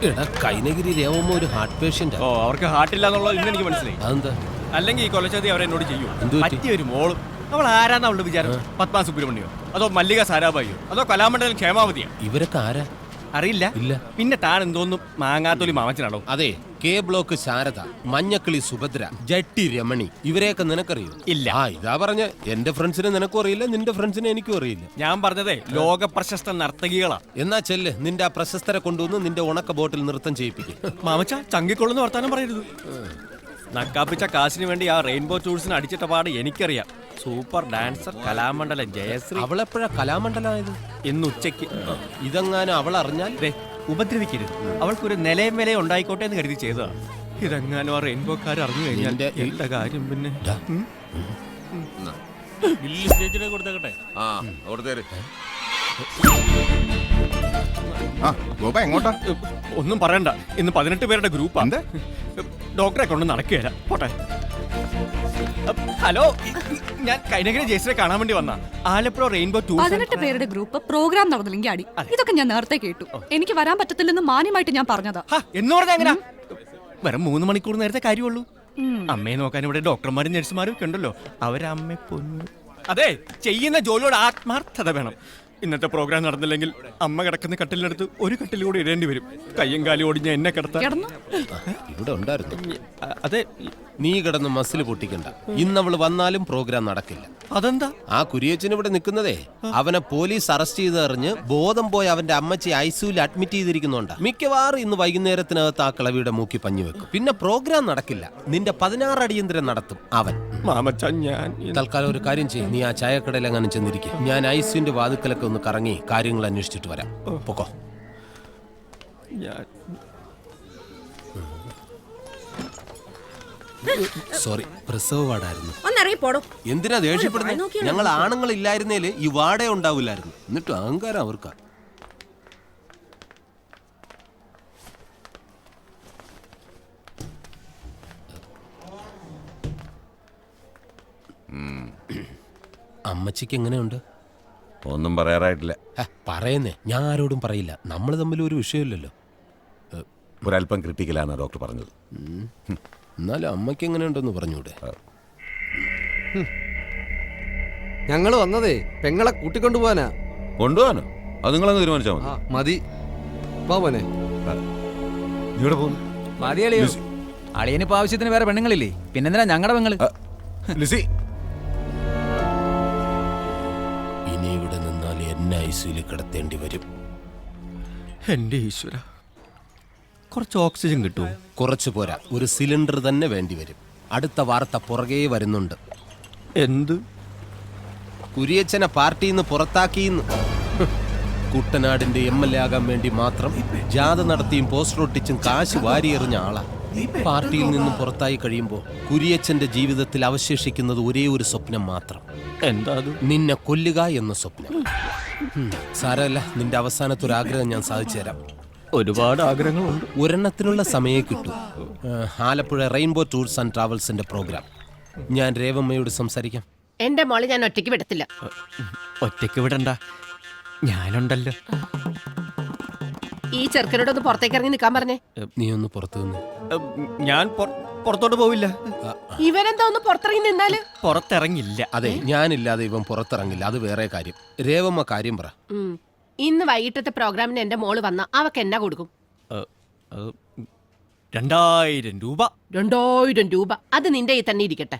എടാ കൈനഗിരി രേവമ്മ ഒരു heart patient. ഓ അവർക്ക് ഹാർട്ടില്ല എന്നുള്ളത് ഇന്ന് എനിക്ക് മനസ്സിലായി. അതെന്താ? അല്ലെങ്കിൽ ഈ കൊലച്ചതി അവരെന്നോട് ചെയ്യൂ. എന്ത് പറ്റി? പറ്റിയ ഒരു മോളും. അവൾ ആരാന്ന അവളുടെ വിചാരം? പത്മ സുബ്രഹ്മണ്യോ അതോ മല്ലിക സാരാഭായിയോ അതോ കലാമണ്ഡലം ക്ഷേമാവതിയോ? ഇവരൊക്കെ ആരാ? അറിയില്ല. ഇല്ല. പിന്നെ താൻ എന്തോന്നും മാങ്ങാത്തൊലി മാമച്ചനാണോ? അതെ, കെ ബ്ലോക്ക് ശാരദ, മഞ്ഞക്കിളി സുഭദ്ര, ജട്ടി രമണി, ഇവരെയൊക്കെ നിനക്കറിയോ? ഇല്ല. ഇതാ പറഞ്ഞ എന്റെ ഫ്രണ്ട്സിനെ നിനക്കും അറിയില്ല, നിന്റെ ഫ്രണ്ട്സിനെ എനിക്കും അറിയില്ല. ഞാൻ പറഞ്ഞതേ ലോക പ്രശസ്ത നർത്തകികളാ. എന്നാ ചെല്ല്, നിന്റെ ആ പ്രശസ്തരെ കൊണ്ടുവന്ന് നിന്റെ ഉണക്ക ബോട്ടിൽ നൃത്തം ചെയ്യിപ്പിക്കും. മാമച്ച ചങ്കിക്കൊള്ളുന്ന വർത്താനം പറയരുത്. നക്കാപ്പിച്ച കാശിന് വേണ്ടി ആ റെയിൻബോ ടൂൾസിന് അടിച്ചിട്ട പാട് എനിക്കറിയാം. Super dancer Kalamandalam Jayashree. അവളെപ്പോഴാ കലാമണ്ഡലമായത്? ഇന്ന് ഉച്ചയ്ക്ക്. ഇതെങ്ങാനും അവൾ അറിഞ്ഞാൽ ഉപദ്രവിക്കരുത്. അവൾക്കൊരു നിലയും വിലയും ഉണ്ടായിക്കോട്ടെ എന്ന് കരുതി ചെയ്തതാണ്. ഇതെങ്ങാനും ആ റെയിൻബോക്കാർ അറിഞ്ഞു കഴിഞ്ഞാൽ എന്റെ കാര്യം പിന്നെ. ഒന്നും പറയണ്ട, ഇന്ന് 18 പേരുടെ ഗ്രൂപ്പാണ്. ഡോക്ടറെ കൊണ്ട് നടക്കുകയല്ല. പോട്ടെ. ഹലോ, ഞാൻ കൈനഗിരി ജയശ്രീയെ കാണാൻ വേണ്ടി വന്ന ആലപ്പുഴ റെയിൻബോ ടൂർ. 18 പേരുടെ ഗ്രൂപ്പ് പ്രോഗ്രാം നടന്നില്ലെങ്കിൽ അടി. ഇതൊക്കെ ഞാൻ നേരത്തെ കേട്ടു. എനിക്ക് വരാൻ പറ്റത്തില്ലെന്ന് മാന്യമായിട്ട് ഞാൻ പറഞ്ഞതാ. എന്ന് പറഞ്ഞാ എങ്ങനാ? വെറും 3 മണിക്കൂർ നേരത്തെ കാര്യമുള്ളൂ. അമ്മയെ നോക്കാൻ ഇവിടെ ഡോക്ടർമാരും നഴ്സുമാരും ഒക്കെ ഉണ്ടല്ലോ. അവരമ്മ പൊന്നു. അതെ, ചെയ്യുന്ന ജോലിയോട് ആത്മാർത്ഥത വേണം. ഇന്നത്തെ പ്രോഗ്രാം നടന്നില്ലെങ്കിൽ അമ്മ കിടക്കുന്ന കട്ടിലിനടുത്ത് ഒരു കട്ടിൽ കൂടി ഇടേണ്ടി വരും. കയ്യും കാലും ഓടിഞ്ഞ എന്നെ കിടത്താൻ. ഇവിടെ ഉണ്ടായിരുന്നു. അതെ, നീ കിടന്ന് മസിൽ പൊട്ടിക്കണ്ട. ഇന്നവള് വന്നാലും പ്രോഗ്രാം നടക്കില്ല. അതെന്താ? ആ കുരിയച്ചൻ ഇവിടെ നിൽക്കുന്നതേ അവനെ പോലീസ് അറസ്റ്റ് ചെയ്തറിഞ്ഞ് ബോധം പോയി അവന്റെ അമ്മച്ചി ഐസിയുവിൽ അഡ്മിറ്റ് ചെയ്തിരിക്കുന്നുണ്ട്. മിക്കവാറും ഇന്ന് വൈകുന്നേരത്തിനകത്ത് ആ കിളവിയുടെ മൂക്കി പഞ്ഞു വെക്കും. പിന്നെ പ്രോഗ്രാം നടക്കില്ല. നിന്റെ 16 അടിയന്തരം നടത്തും അവൻ. ഞാൻ തൽക്കാലം ഒരു കാര്യം ചെയ്യും, നീ ആ ചായക്കടയിൽ അങ്ങനെ ചെന്നിരിക്കും. ഞാൻ ഐസിയുവിന്റെ വാതുക്കലൊക്കെ ഒന്ന് കറങ്ങി കാര്യങ്ങൾ അന്വേഷിച്ചിട്ട് വരാം. പൊക്കോ. സോറി, പ്രസവ വാർഡായിരുന്നു. എന്തിനാ ദേഷ്യപ്പെടുന്നത്? ഞങ്ങൾ ആണുങ്ങൾ ഇല്ലായിരുന്നേല് ഈ വാടേ ഉണ്ടാവില്ലായിരുന്നു. എന്നിട്ടും അഹങ്കാരം അവർക്കാ. അമ്മച്ചിക്ക് എങ്ങനെയുണ്ട്? ഒന്നും പറയാറായിട്ടില്ല. പറയുന്നേ, ഞാൻ ആരോടും പറയില്ല. നമ്മൾ തമ്മിൽ ഒരു വിഷയമില്ലല്ലോ. ഒരല്പം ക്രിട്ടിക്കലാണ് ഡോക്ടർ പറഞ്ഞത്. എന്നാലും അമ്മയ്ക്ക് എങ്ങനെയുണ്ടെന്ന് പറഞ്ഞൂടെ? ഞങ്ങള് വന്നതേ പെങ്ങളെ കൂട്ടിക്കൊണ്ടുപോവാനാ. കൊണ്ടുപോകാനോ? അത് നിങ്ങളങ്ങ് തീരുമാനിച്ചാൽ മതി. പോനെ ഇവിടെ പോകുന്നു. മതിയളിയോ, അളിയനിപ്പോ ആവശ്യത്തിന് വേറെ പെണ്ണുങ്ങളില്ലേ? പിന്നെന്തിനാ ഞങ്ങളുടെ പെങ്ങള്? ഇനി ഇവിടെ നിന്നാൽ എന്നെ ഐസിയിൽ കിടത്തേണ്ടി വരും. എന്റെ ഈശ്വര, കുറച്ച് ഓക്സിജൻ കിട്ടുമോ? കുറച്ചു പോരാ, ഒരു സിലിണ്ടർ തന്നെ വേണ്ടി വരും. അടുത്ത വാർത്ത പുറകെ വരുന്നുണ്ട്. എന്ത്? കുരിയച്ചനെ പാർട്ടിയിൽ നിന്ന് പുറത്താക്കിയെന്ന്. കുട്ടനാടിന്റെ MLA ആകാൻ വേണ്ടി മാത്രം ജാഥ നടത്തിയും പോസ്റ്റർ ഒട്ടിച്ചും കാശ് വാരിയെറിഞ്ഞ ആളാ. പാർട്ടിയിൽ നിന്നും പുറത്തായി കഴിയുമ്പോൾ കുരിയച്ചന്റെ ജീവിതത്തിൽ അവശേഷിക്കുന്നത് ഒരേ ഒരു സ്വപ്നം മാത്രം. എന്താ? നിന്നെ കൊല്ലുക എന്ന സ്വപ്നം. സാരമല്ല, നിന്റെ അവസാനത്തൊരാഗ്രഹം ഞാൻ സാധിച്ചു തരാം. ഒരുപാട് ആഗ്രഹങ്ങളുണ്ട്. ഒരെണ്ണത്തിനുള്ള സമയം കിട്ടും. ആലപ്പുഴ റെയിൻബോ ടൂർസ് ആൻഡ് ട്രാവൽസിന്റെ പ്രോഗ്രാം. ഞാൻ രേവമ്മയോട് സംസാരിക്കാം. എന്റെ മോളെ ഞാൻ ഒറ്റയ്ക്ക് വിടത്തില്ല. ഒറ്റയ്ക്ക് വിടണ്ട, ഞാനുണ്ടല്ലോ. ഈ ചെറുക്കനോടൊന്ന് പുറത്തേക്ക് ഇറങ്ങി നിൽക്കാൻ പറഞ്ഞേ. നീ ഒന്ന് പുറത്തു നിന്ന്. ഞാൻ പുറത്തോട്ട് പോവില്ല. ഇവരെന്താ ഒന്ന് പുറത്തിറങ്ങി നിന്നാല്? പുറത്തിറങ്ങില്ല. അതെ, ഞാനില്ലാതെ ഇവൻ പുറത്തിറങ്ങില്ല. അത് വേറെ കാര്യം. രേവമ്മ കാര്യം പറ. ഇന്ന് വൈകിട്ടത്തെ പ്രോഗ്രാമിന് എന്റെ മോള് വന്ന അവക്ക് എന്നാ കൊടുക്കും? 2000 രൂപ. 2000 രൂപ? അത് നിന്റെ ഈ തന്നെ ഇരിക്കട്ടെ.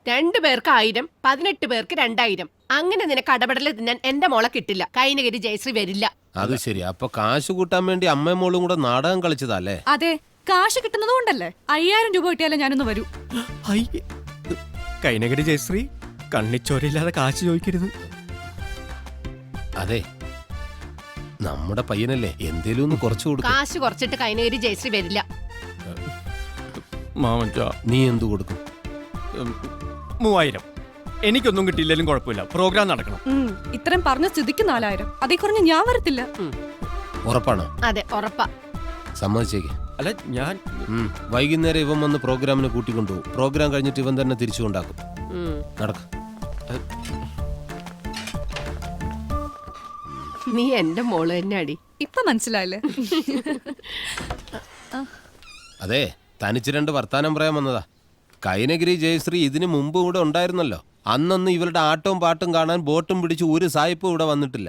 2 പേർക്ക് 1000, 18 പേർക്ക് 2000. അങ്ങനെ നിനക്ക് അടപടല് തിന്നാൻ എന്റെ മോളെ കിട്ടില്ല. കൈനഗിരി ജയശ്രീ വരില്ല. അത് ശരി. അപ്പൊ കാശ് കൂട്ടാൻ വേണ്ടി അമ്മയും മോളും കൂടെ നാടകം കളിച്ചതല്ലേ? അതെ, കാശ് കിട്ടുന്നത് കൊണ്ടല്ലേ. 5000 രൂപ കിട്ടിയാലേ ഞാനൊന്ന് വരൂ. കൈനഗിരി ജയശ്രീ, കണ്ണിച്ചോരയില്ലാതെ കാശ് ചോദിക്കരുത്. അതെ, നമ്മുടെ പയ്യനല്ലേ, എന്തേലും ഒന്ന് കുറച്ചു കൊടുക്കും. കാശ് കുറച്ചിട്ട് കൈനഗിരി ജയശ്രീ വരില്ല. നീ എന്തു കൊടുക്കും? 3000. എനിക്കൊന്നും കിട്ടിയില്ലെങ്കിലും കുഴപ്പമില്ല, പ്രോഗ്രാം നടക്കണം. ഇത്രയും പറഞ്ഞ സ്ഥിതിക്ക് 4000. അതേ കുറഞ്ഞ് ഞാൻ വരത്തില്ല. ഉറപ്പാണോ? അതെ, ഉറപ്പാ. സമ്മതിച്ചേക്ക്. അല്ല, ഞാൻ വൈകുന്നേരം ഇവൻ വന്ന് പ്രോഗ്രാമിന് കൂട്ടിക്കൊണ്ടുപോകും. പ്രോഗ്രാം കഴിഞ്ഞിട്ട് ഇവൻ തന്നെ തിരിച്ചു കൊണ്ടാക്കും. നടക്ക. നീ എന്റെ മോള് തന്നെ അടി. ഇപ്പൊ മനസ്സിലായില്ലേ? അതെ, തനിച്ച് രണ്ട് വർത്താനം പറയാൻ വന്നതാ. കൈനഗിരി ജയശ്രീ ഇതിനു മുമ്പ് ഇവിടെ ഉണ്ടായിരുന്നല്ലോ. അന്നൊന്നും ഇവരുടെ ആട്ടവും പാട്ടും കാണാൻ ബോട്ടും പിടിച്ച് ഒരു സായിപ്പും ഇവിടെ വന്നിട്ടില്ല.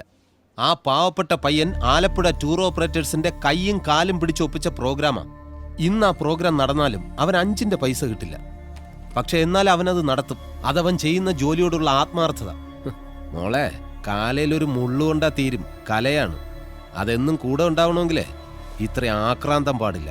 ആ പാവപ്പെട്ട പയ്യൻ ആലപ്പുഴ ടൂർ ഓപ്പറേറ്റേഴ്സിന്റെ കൈയും കാലും പിടിച്ച് ഒപ്പിച്ച പ്രോഗ്രാമാ. ഇന്ന് ആ പ്രോഗ്രാം നടന്നാലും അവൻ 5 പൈസ കിട്ടില്ല. പക്ഷെ എന്നാൽ അവനത് നടത്തും. അതവൻ ചെയ്യുന്ന ജോലിയോടുള്ള ആത്മാർത്ഥത. മോളെ, കാലയിലൊരു മുള്ളുകൊണ്ടാ തീരും. കലയാണ്. അതെന്നും കൂടെ ഉണ്ടാവണമെങ്കിലേ ഇത്ര ആക്രാന്തം പാടില്ല.